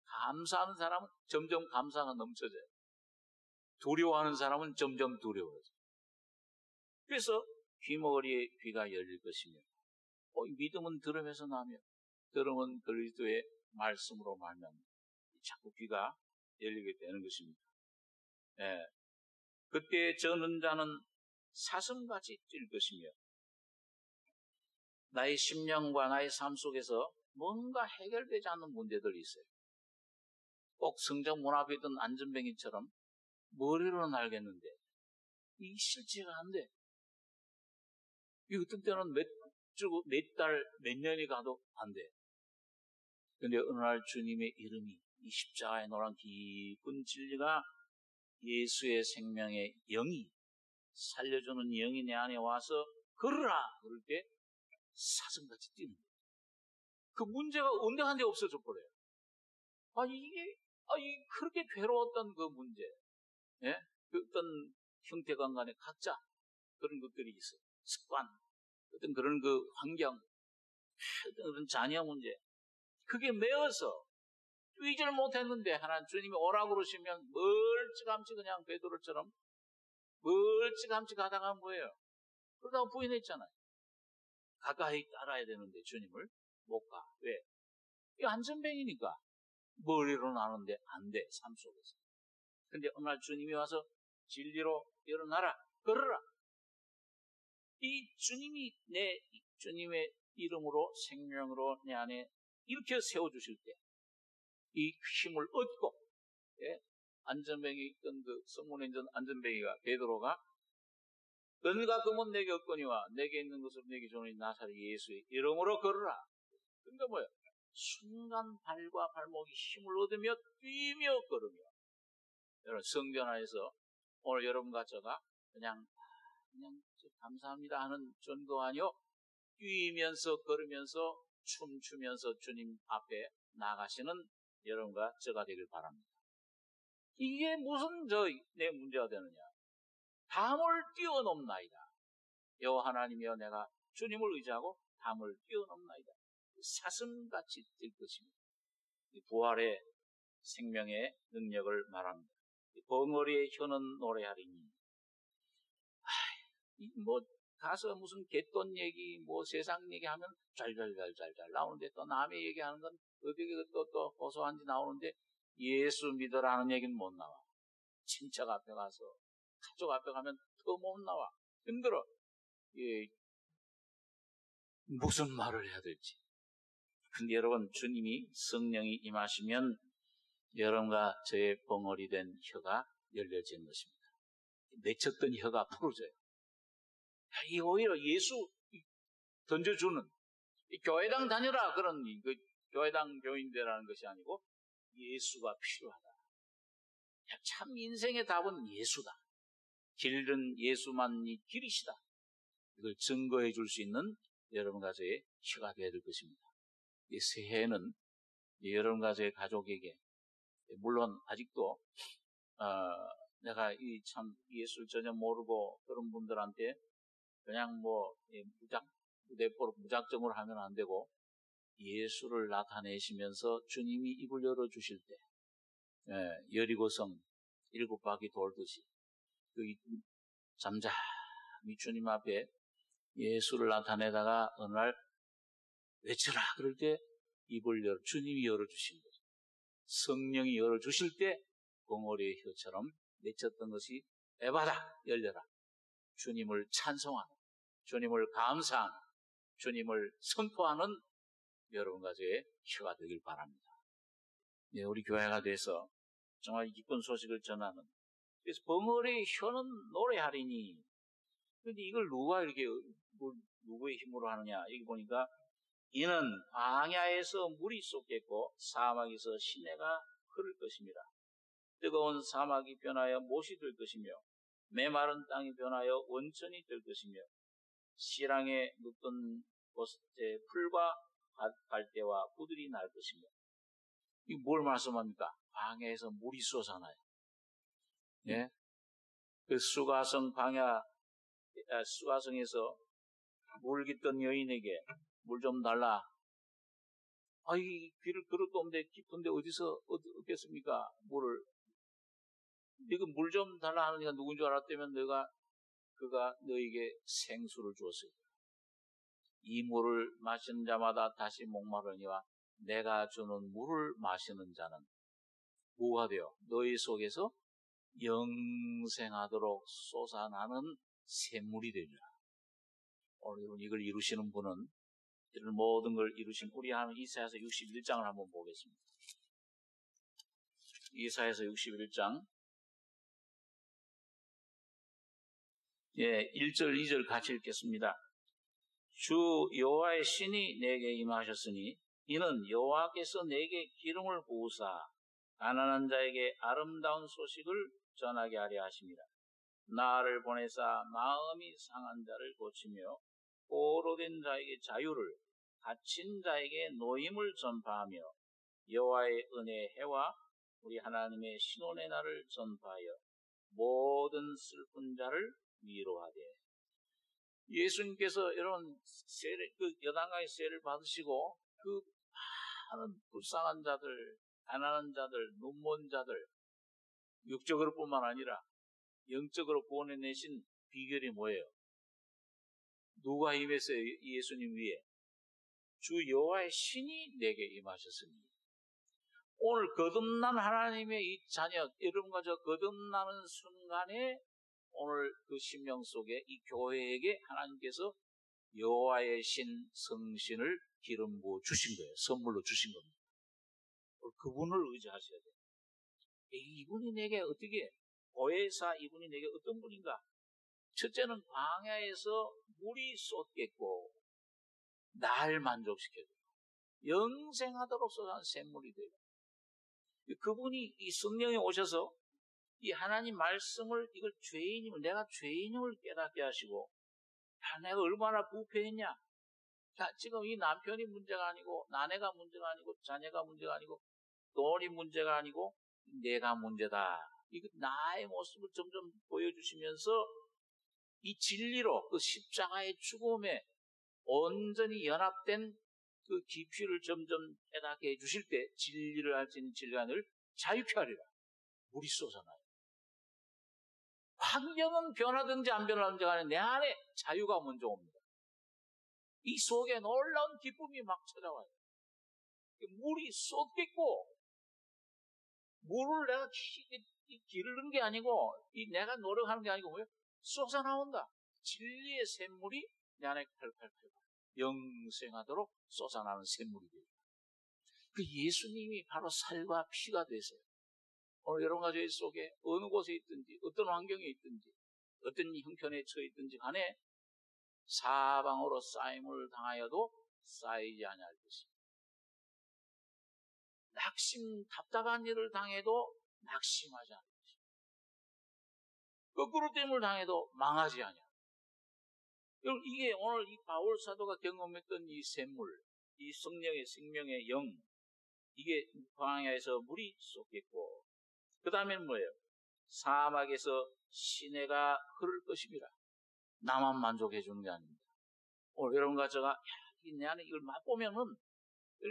감사하는 사람은 점점 감사가 넘쳐져요. 두려워하는 사람은 점점 두려워져요. 그래서 귀머거리에 귀가 열릴 것이며, 믿음은 들음에서 나며 들음은 그리스도의 말씀으로 말미암아 자꾸 귀가 열리게 되는 것입니다. 예. 그때 저는 자는 사슴같이 뛸 것이며, 나의 심령과 나의 삶 속에서 뭔가 해결되지 않는 문제들이 있어요. 꼭 성전 문 앞에 있던 안전뱅이처럼 머리로는 알겠는데 이게 실제가 안 돼. 이 어떤 때는 몇 달, 몇 년이 가도 안 돼. 그런데 어느 날 주님의 이름이, 이 십자가에 놓은 깊은 진리가, 예수의 생명의 영이, 살려주는 영이 내 안에 와서 걸으라! 그럴 때 사슴같이 뛰는 거예요. 그 문제가 언제한데 없어져 버려요. 이게 그렇게 괴로웠던 그 문제, 예? 그 어떤 형태관 간에 각자 그런 것들이 있어요. 습관, 어떤 그런 그 환경, 어떤 그런 자녀 문제, 그게 매어서 뛰지를 못했는데 하나님 주님이 오라고 그러시면 멀찌감치 그냥 베드로처럼 멀찌감치 가다가 뭐예요? 그러다가 부인했잖아요. 가까이 따라야 되는데 주님을 못 가. 왜? 이 안전뱅이니까. 머리로 나는데 안 돼, 삶 속에서. 근데 어느 날 주님이 와서 진리로 일어나라, 걸어라. 이 주님의 이름으로, 생명으로 내 안에 일으켜 세워주실 때, 이 힘을 얻고, 예? 안전뱅이 있던 그 성문에 있던 안전뱅이가, 베드로가, 너희가 금은 내게 없거니와 내게 있는 것을 내게 주는 나사렛 예수의 이름으로 걸어라. 그러니까 뭐예요? 순간 발과 발목이 힘을 얻으며 뛰며 걸으며. 여러분, 성전 안에서 오늘 여러분과 저가 그냥 감사합니다 하는 전도 아니요, 뛰면서 걸으면서 춤추면서 주님 앞에 나가시는 여러분과 저가 되길 바랍니다. 이게 무슨 내 문제가 되느냐? 담을 뛰어넘나이다. 여호와 하나님이여 내가 주님을 의지하고 담을 뛰어넘나이다. 사슴같이 뛸 것입니다. 부활의 생명의 능력을 말합니다. 벙어리의 혀는 노래하리니. 가서 무슨 갯돈 얘기, 세상 얘기하면 잘 나오는데, 또 남의 얘기하는 건 어떻게 또 고소한지 나오는데, 예수 믿으라는 얘기는 못 나와. 친척 앞에 가서, 가족 앞에 가면 더 못 나와. 힘들어. 무슨 말을 해야 될지. 근데 여러분, 주님이 성령이 임하시면 여러분과 저의 벙어리 된 혀가 열려지는 것입니다. 맺혔던 혀가 풀어져요. 이 오히려 예수 던져주는, 교회당 다녀라 그런 교회당 교인되라는 것이 아니고 예수가 필요하다. 참 인생의 답은 예수다. 길은 예수만이 길이시다. 이걸 증거해 줄 수 있는 여러분과 저의 혀가 되어야 될 것입니다. 이 새해에는 여러분과 저의 가족에게, 물론 아직도 내가 참 예수를 전혀 모르고 그런 분들한테 그냥 무작정으로 하면 안 되고, 예수를 나타내시면서 주님이 입을 열어주실 때, 여리고성 7바퀴 돌듯이 잠잠히 주님 앞에 예수를 나타내다가 어느 날 외쳐라 그럴 때 주님이 열어주신 거죠. 성령이 열어주실 때 벙어리의 혀처럼 맺혔던 것이 에바다 열려라. 주님을 찬송하는, 주님을 감사하는, 주님을 선포하는 여러분과 저의 혀가 되길 바랍니다. 우리 교회가 돼서 정말 기쁜 소식을 전하는, 그래서 벙어리의 혀는 노래하리니. 근데 이걸 누구의 힘으로 하느냐? 여기 보니까 이는 광야에서 물이 쏟겠고 사막에서 시내가 흐를 것입니다. 뜨거운 사막이 변하여 못이 될 것이며 메마른 땅이 변하여 원천이 될 것이며 시랑에 눕던 곳에 풀과 갈대와 부들이 날 것이며. 이게 뭘 말씀합니까? 광야에서 물이 쏟아나요. 예? 그 수가성에서 물 깃던 여인에게 물 좀 달라. 이 귀를 그릇도 없는데 깊은데 어디서 얻겠습니까? 물을. 네가 물 좀 달라 하느니까 누군 줄 알았다면 그가 너에게 생수를 주었을 거야. 이 물을 마시는 자마다 다시 목마르니와 내가 주는 물을 마시는 자는 뭐가 되어 너희 속에서 영생하도록 솟아나는 샘물이 되리라. 오늘 이걸 이루시는 분은, 이런 모든 걸 이루신 우리 하나님. 이사야서 61장을 한번 보겠습니다. 이사야서 61장 1절 2절 같이 읽겠습니다. 주 여호와의 신이 내게 임하셨으니 이는 여호와께서 내게 기름을 부으사 가난한 자에게 아름다운 소식을 전하게 하려 하심이라. 나를 보내사 마음이 상한 자를 고치며 포로된 자에게 자유를, 갇힌 자에게 노임을 전파하며 여호와의 은혜의 해와 우리 하나님의 신원의 날을 전파하여 모든 슬픈 자를 위로하되. 예수님께서 이런 여당강의 세를 받으시고 많은 불쌍한 자들, 가난한 자들, 눈먼 자들, 육적으로 뿐만 아니라 영적으로 구원해내신 비결이 뭐예요? 누가 임했어요? 예수님 위에. 주 여호와의 신이 내게 임하셨으니. 오늘 거듭난 하나님의 이 자녀, 여러분과 저 거듭나는 순간에 오늘 그 심령 속에 이 교회에게 하나님께서 여호와의 신 성신을 기름 부어 주신 거예요. 선물로 주신 겁니다. 그분을 의지하셔야 돼요. 이분이 내게 어떻게, 보혜사 이분이 내게 어떤 분인가? 첫째는 광야에서 물이 쏟겠고 날 만족시켜줘요. 영생하도록 쏟아진 샘물이 돼요. 그분이 이 성령에 오셔서 이 하나님 말씀을, 이걸 죄인임을, 내가 죄인임을 깨닫게 하시고, 내가 얼마나 부패했냐? 자, 지금 이 남편이 문제가 아니고, 아내가 문제가 아니고, 자녀가 문제가 아니고, 돈이 문제가 아니고, 내가 문제다. 이거 나의 모습을 점점 보여주시면서 이 진리로, 그 십자가의 죽음에 온전히 연합된 그 깊이를 점점 깨닫게 해주실 때 진리를 알 수 있는 진리가 늘 자유케 하리라. 물이 쏟아나요. 환경은 변하든지 안 변하든지 간에 내 안에 자유가 먼저 옵니다. 이 속에 놀라운 기쁨이 막 찾아와요. 물이 쏟겠고, 물을 내가 기르는 게 아니고, 내가 노력하는 게 아니고, 뭐예요? 쏟아나온다. 진리의 샘물이 내 안에 팔팔팔 영생하도록 쏟아나는 샘물이 돼요. 그 예수님이 바로 살과 피가 되세요. 오늘 여러분 가족의 속에 어느 곳에 있든지, 어떤 환경에 있든지, 어떤 형편에 처해 있든지 간에 사방으로 쌓임을 당하여도 쌓이지 아니할 것입니다. 답답한 일을 당해도 낙심하지 않을 것입니다. 거꾸로 됨을 당해도 망하지 아니할. 이게 오늘 이 바울 사도가 경험했던 이 샘물, 이 성령의 생명의 영, 이게 광야에서 물이 쏟겠고, 그 다음에는 뭐예요? 사막에서 시내가 흐를 것입니다. 나만 만족해 주는 게 아닙니다. 오늘 여러분과 제가 내 안에 이걸 맛보면은,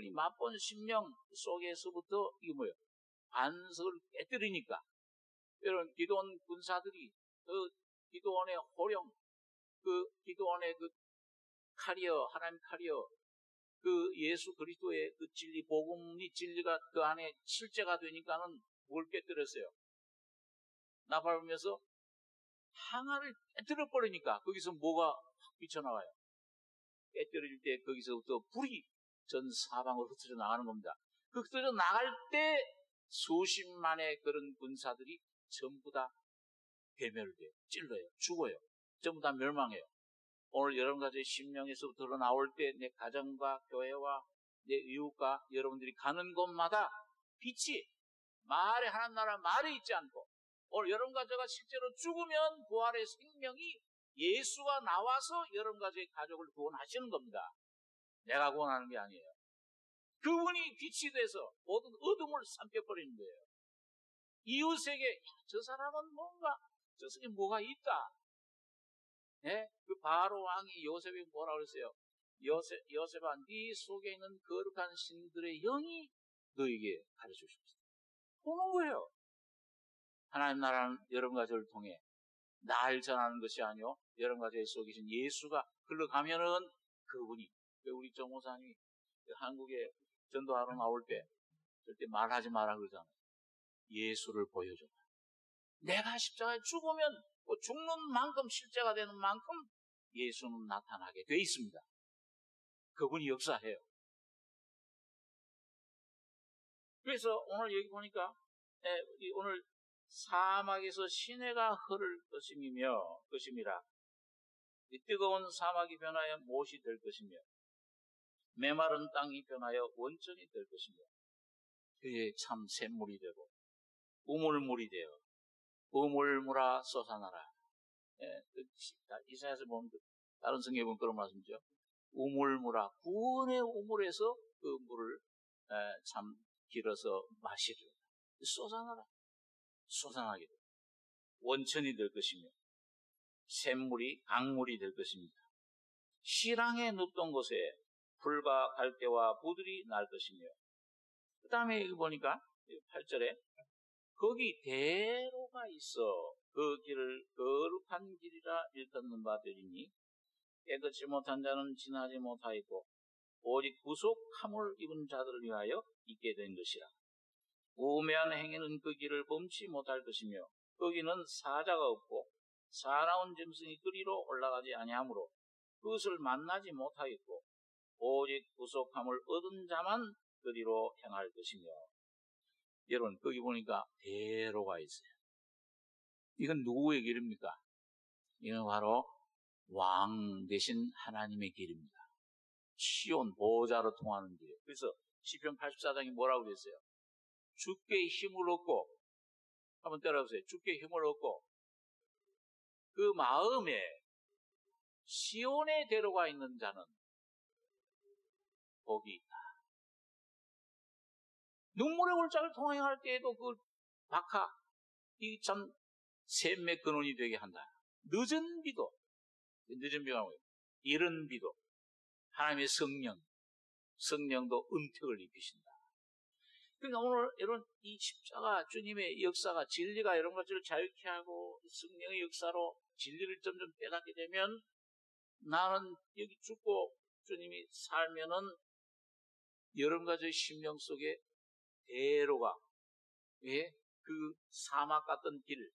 이 맛본 심령 속에서부터 이게 뭐예요? 반석을 깨뜨리니까. 여러분, 기도원 군사들이 그 기도원의 호령, 그 기도원의 그 칼이여, 하나님 칼이여, 그 예수 그리스도의 그 진리, 복음이 진리가 그 안에 실제가 되니까는 뭘 깨뜨렸어요? 나팔하면서 항아를 깨뜨려 버리니까 거기서 뭐가 확 비쳐나와요? 깨뜨릴 때 거기서부터 불이 전 사방으로 흩어져 나가는 겁니다. 그 흩어져 나갈 때 수십만의 그런 군사들이 전부 다 괴멸돼요. 찔러요. 죽어요. 전부 다 멸망해요. 오늘 여러분 가족의 심령에서부터 나올 때 내 가정과 교회와 내 이웃과 여러분들이 가는 곳마다 빛이 말에 하나님 나라 말이 있지 않고, 오늘 여러분과 제가 실제로 죽으면 부활의 생명이 예수가 나와서 여러분과 제 가족을 구원하시는 겁니다. 내가 구원하는 게 아니에요. 그분이 빛이 돼서 모든 어둠을 삼켜버리는 거예요. 이웃에게 저 사람은 뭔가, 저 속에 뭐가 있다. 네? 그 바로 왕이 요셉이 뭐라고 그랬어요? 요셉아, 네 속에 있는 거룩한 신들의 영이 너에게 가르쳐 주십시오. 보는 거예요. 하나님 나라는 여러분과 저를 통해 날 전하는 것이 아니요, 여러분과 제 속에 계신 예수가 흘러가면은 그분이, 우리 정호사님이 한국에 전도하러 나올 때 절대 말하지 마라 그러잖아요. 예수를 보여줘라. 내가 십자가에 죽으면 죽는 만큼 실제가 되는 만큼 예수는 나타나게 돼 있습니다. 그분이 역사해요. 그래서 오늘 여기 보니까 오늘 사막에서 시내가 흐를 것임이라. 이 뜨거운 사막이 변하여 못이 될 것이며 메마른 땅이 변하여 원천이 될 것이며 그에 참 샘물이 되고 우물물이 되어 우물물아 솟아나라. 이사야서 보면 다른 성경에 보면 그런 말씀이죠. 우물물아, 구원의 우물에서 그 물을 참 길어서 마시리라. 솟아나라. 솟아나게 돼. 원천이 될 것이며 샘물이 강물이 될 것입니다. 시랑에 눕던 곳에 풀과 갈대와 부들이 날 것이며, 그 다음에 여기 보니까 8절에 거기 대로가 있어. 그 길을 거룩한 길이라 일컫는 바 되리니 깨끗이 못한 자는 지나지 못하였고 오직 구속함을 입은 자들을 위하여 있게 된 것이라. 우매한 행위는 그 길을 범치 못할 것이며 거기는 사자가 없고 사나운 짐승이 그리로 올라가지 아니하므로 그것을 만나지 못하겠고 오직 구속함을 얻은 자만 그리로 행할 것이며. 여러분 거기 보니까 대로가 있어요. 이건 누구의 길입니까? 이건 바로 왕 대신 하나님의 길입니다. 시온 보호자로 통하는 길이에요. 그래서 시편 84장이 뭐라고 그랬어요? 주께 힘을 얻고, 한번 따라해보세요. 주께 힘을 얻고 그 마음에 시온의 대로가 있는 자는 복이 있다. 눈물의 골짜기를 통행할 때에도 그 박하, 이 참 샘의 근원이 되게 한다. 늦은 비도 뭐예요? 이른 비도 하나님의 성령도 은택을 입히신다. 그러니까 오늘 여러분 이 십자가 주님의 역사가 진리가 이런 것들을 자유케 하고 성령의 역사로 진리를 점점 깨닫게 되면 나는 여기 죽고 주님이 살면은 여러 가지 심령 속에 대로가, 예? 그 사막 같은 길,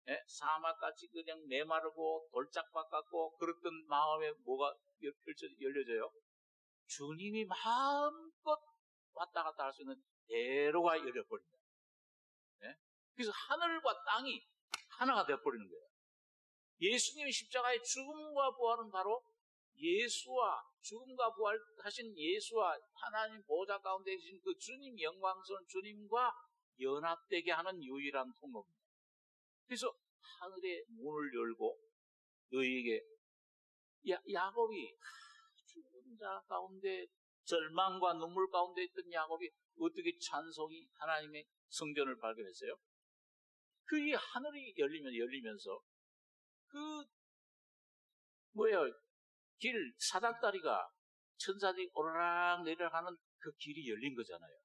예? 사막같이 그냥 메마르고 돌짝밭 같고 그랬던 마음에 뭐가 열려져요? 주님이 마음껏 왔다 갔다 할 수 있는 대로가 열려버립니다. 예? 그래서 하늘과 땅이 하나가 되어버리는 거예요. 예수님의 십자가의 죽음과 부활은 바로 예수와 죽음과 부활하신 예수와 하나님 보좌 가운데 계신 그 주님 영광스러운 주님과 연합되게 하는 유일한 통로입니다. 그래서 하늘의 문을 열고 너희에게 야곱이 죽은 자 가운데 절망과 눈물 가운데 있던 야곱이 어떻게 찬송이 하나님의 성전을 발견했어요? 그 이 하늘이 열리면서 길 사닥다리가 천사들이 오르락 내리락 하는 그 길이 열린 거잖아요.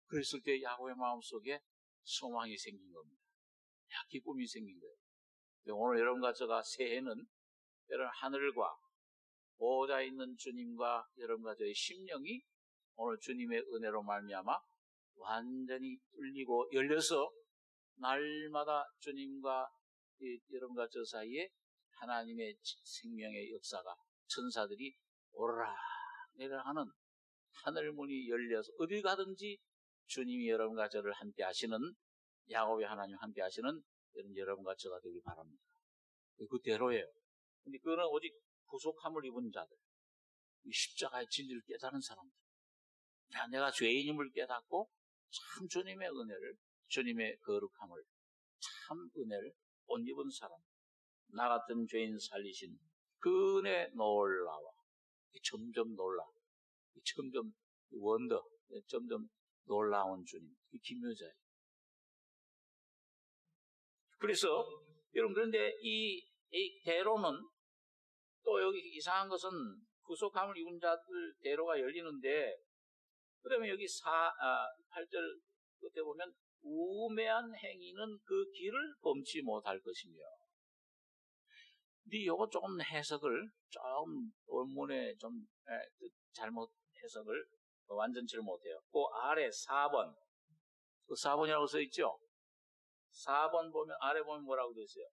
그랬을 때 야곱의 마음속에 소망이 생긴 겁니다. 기쁨이 생긴 거예요. 오늘 여러분과 제가 새해는 여러분 하늘과 보호자에 있는 주님과 여러분과 저의 심령이 오늘 주님의 은혜로 말미암아 완전히 뚫리고 열려서 날마다 주님과 여러분과 저 사이에 하나님의 생명의 역사가 천사들이 오르락 내리락 하는 하늘문이 열려서 어디 가든지 주님이 여러분과 저를 함께 하시는, 야곱의 하나님 함께 하시는 여러분과 저가 되길 바랍니다. 그 대로예요. 근데 그거는 오직 구속함을 입은 자들, 이 십자가의 진리를 깨달은 사람들, 내가 죄인임을 깨닫고 참 주님의 은혜를, 주님의 거룩함을, 참 은혜를 못 입은 사람, 나 같은 죄인 살리신 그 은혜 놀라워. 점점 놀라. 점점 원더, 점점 놀라운 주님. 이 기묘자예요. 그래서 여러분 그런데 이 대로는 또 여기 이상한 것은 구속함을 입은 자들 대로가 열리는데 그다음에 여기 8절 끝에 보면 우매한 행위는 그 길을 범치 못할 것이며. 근데 요거 조금 해석을 좀 원문에 좀 잘못 해석을 완전치를 못해요. 그 아래 4번, 그 4번이라고 써 있죠. 4번 보면 아래 보면 뭐라고 되어 있어요?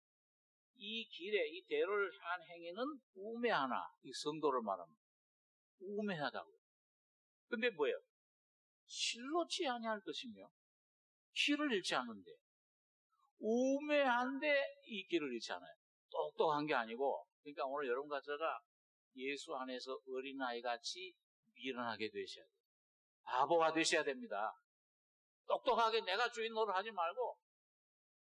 이 길에 이 대로를 향한 행위는 우매하나, 이 성도를 말합니다. 우매하다고요. 근데 뭐예요? 실로치 아니할 것이며 길을 잃지 않는데 우매한데 이 길을 잃지 않아요. 똑똑한 게 아니고, 그러니까 오늘 여러분과 제가 예수 안에서 어린아이같이 미련하게 되셔야 돼요. 바보가 되셔야 됩니다. 똑똑하게 내가 주인 노릇하지 말고,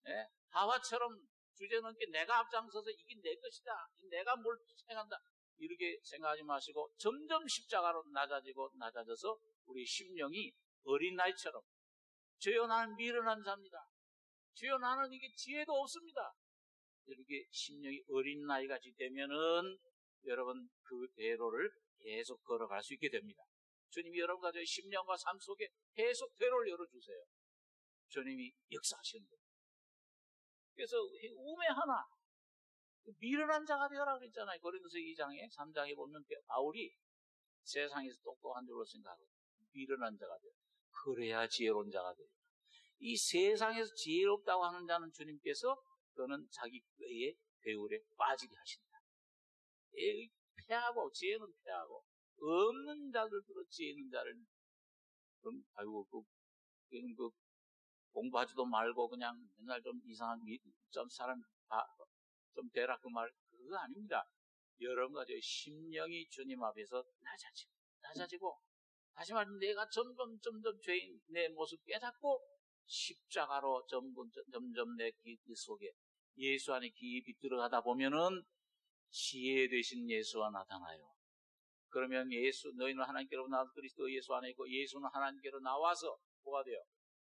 예? 하와처럼 주제넘게 내가 앞장서서 이게 내 것이다, 내가 뭘 생각한다, 이렇게 생각하지 마시고 점점 십자가로 낮아져서 우리 심령이 어린아이처럼, 주여 나는 미련한 자입니다, 주여 나는 이게 지혜도 없습니다, 이렇게 심령이 어린아이같이 되면은 여러분 그 대로를 계속 걸어갈 수 있게 됩니다. 주님이 여러분과 저의 심령과 삶 속에 계속 대로를 열어주세요. 주님이 역사하시는 거예요. 그래서 우매 하나 미련한 자가 되어라 그랬잖아요. 고린도서 2장에 3장에 보면 바울이 세상에서 똑똑한 줄로 생각하고 미련한 자가 되어라. 그래야 지혜로운 자가 되어라. 이 세상에서 지혜롭다고 하는 자는 주님께서 그는 자기 꾀의 배울에 빠지게 하신다. 패하고 지혜는 패하고 없는 자들 들어 지혜 있는 자를 그럼 아이고 그 공부하지도 말고 그냥 맨날 좀 이상한 좀 사람 좀 되라 그 말 그거 아닙니다. 여러 가지 심령이 주님 앞에서 낮아지고 다시 말하면 내가 점점 죄인 내 모습 깨닫고 십자가로 점점 내 귀 속에 예수 안에 깊이 들어가다 보면은 지혜 되신 예수가 나타나요. 그러면 너희는 하나님께로 나와서 그리스도 예수 안에 있고 예수는 하나님께로 나와서 뭐가 돼요?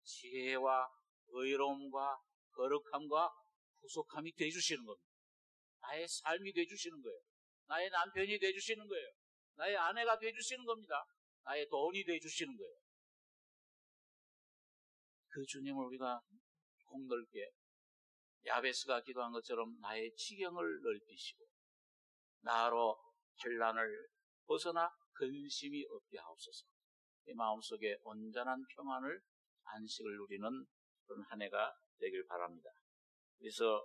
지혜와 의로움과 거룩함과 구속함이 되어주시는 겁니다. 나의 삶이 되어주시는 거예요. 나의 남편이 되어주시는 거예요. 나의 아내가 되어주시는 겁니다. 나의 돈이 되어주시는 거예요. 그 주님을 우리가 폭넓게 야베스가 기도한 것처럼 나의 지경을 넓히시고 나로 환난을 벗어나 근심이 없게 하옵소서. 이 마음속에 온전한 평안을 안식을 누리는 그런 한 해가 되길 바랍니다. 그래서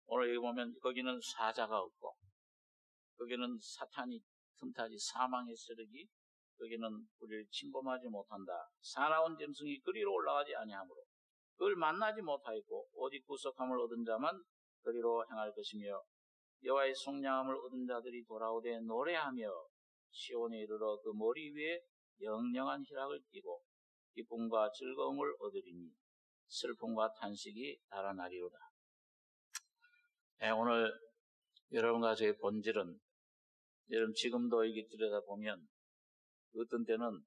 오늘 여기 보면 거기는 사자가 없고 거기는 사탄이 틈타지 사망의 세력이 거기는 우리를 침범하지 못한다. 사나운 짐승이 그리로 올라가지 아니하므로 그걸 만나지 못하였고 오직 구속함을 얻은 자만 그리로 행할 것이며 여호와의 속량함을 얻은 자들이 돌아오되 노래하며 시온에 이르러 그 머리 위에 영영한 희락을 띠고 기쁨과 즐거움을 얻으리니 슬픔과 탄식이 달아나리로다. 네, 오늘 여러분과 저의 본질은 여러분 지금도 이게 들여다보면 어떤 때는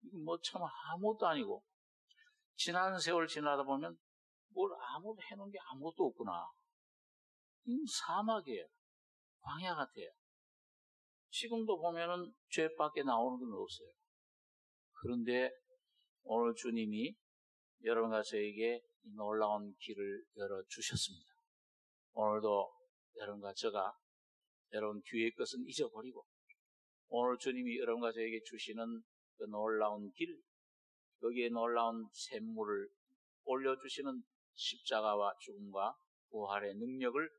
이거 뭐 참 아무것도 아니고 지난 세월 지나다 보면 뭘 아무도 해놓은 게 아무것도 없구나. 이건 사막이에요. 광야 같아요. 지금도 보면은 죄밖에 나오는 건 없어요. 그런데 오늘 주님이 여러분과 저에게 이 놀라운 길을 열어주셨습니다. 오늘도 여러분과 저가 여러분 뒤의 것은 잊어버리고 오늘 주님이 여러분과 저에게 주시는 그 놀라운 길, 거기에 놀라운 샘물을 올려주시는 십자가와 죽음과 부활의 능력을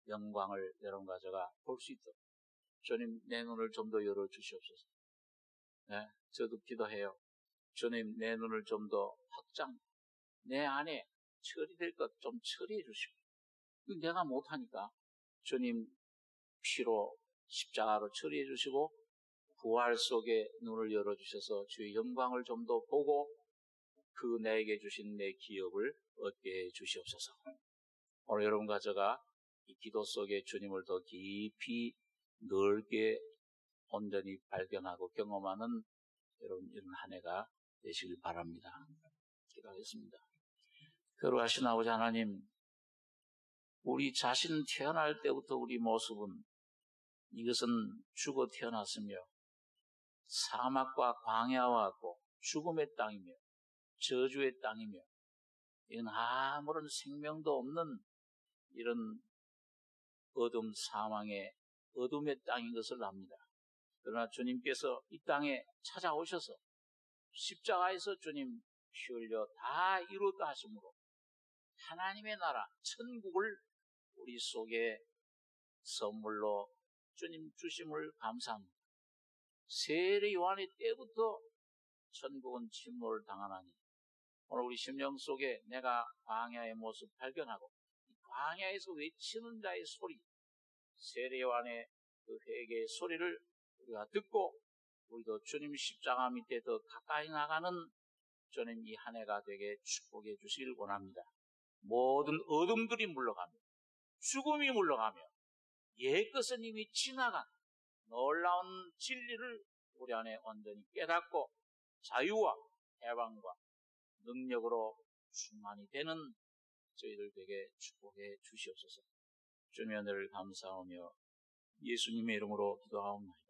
영광을 여러분과 저가 볼 수 있도록 주님 내 눈을 좀 더 열어주시옵소서. 네, 저도 기도해요. 주님 내 눈을 좀 더 확장, 내 안에 처리될 것 좀 처리해 주시고 내가 못하니까 주님 피로 십자가로 처리해 주시고 부활 속에 눈을 열어주셔서 주의 영광을 좀 더 보고 그 내게 주신 내 기업을 얻게 해 주시옵소서. 오늘 여러분과 제가 이 기도 속에 주님을 더 깊이 넓게 온전히 발견하고 경험하는 여러분 이런 한 해가 되시길 바랍니다. 기도하겠습니다. 거룩하신 아버지 하나님, 우리 자신 태어날 때부터 우리 모습은 이것은 죽어 태어났으며 사막과 광야와 같고 죽음의 땅이며 저주의 땅이며 이건 아무런 생명도 없는 이런 어둠 사망의 어둠의 땅인 것을 압니다. 그러나 주님께서 이 땅에 찾아오셔서 십자가에서 주님 피 흘려 다 이루었다 하심으로 하나님의 나라 천국을 우리 속에 선물로 주님 주심을 감사합니다. 세례 요한의 때부터 천국은 침노를 당하나니 오늘 우리 심령 속에 내가 광야의 모습 발견하고 이 광야에서 외치는 자의 소리, 세례 요한의 그 회개의 소리를 우리가 듣고 우리도 주님 십자가 밑에 더 가까이 나가는 주님 이 한 해가 되게 축복해 주시길 원합니다. 모든 어둠들이 물러가며 죽음이 물러가며 옛것은 이미 지나간 놀라운 진리를 우리 안에 온전히 깨닫고 자유와 해방과 능력으로 충만이 되는 저희들 되게 축복해 주시옵소서. 주님의 은혜를 감사하며 예수님의 이름으로 기도하옵나이다.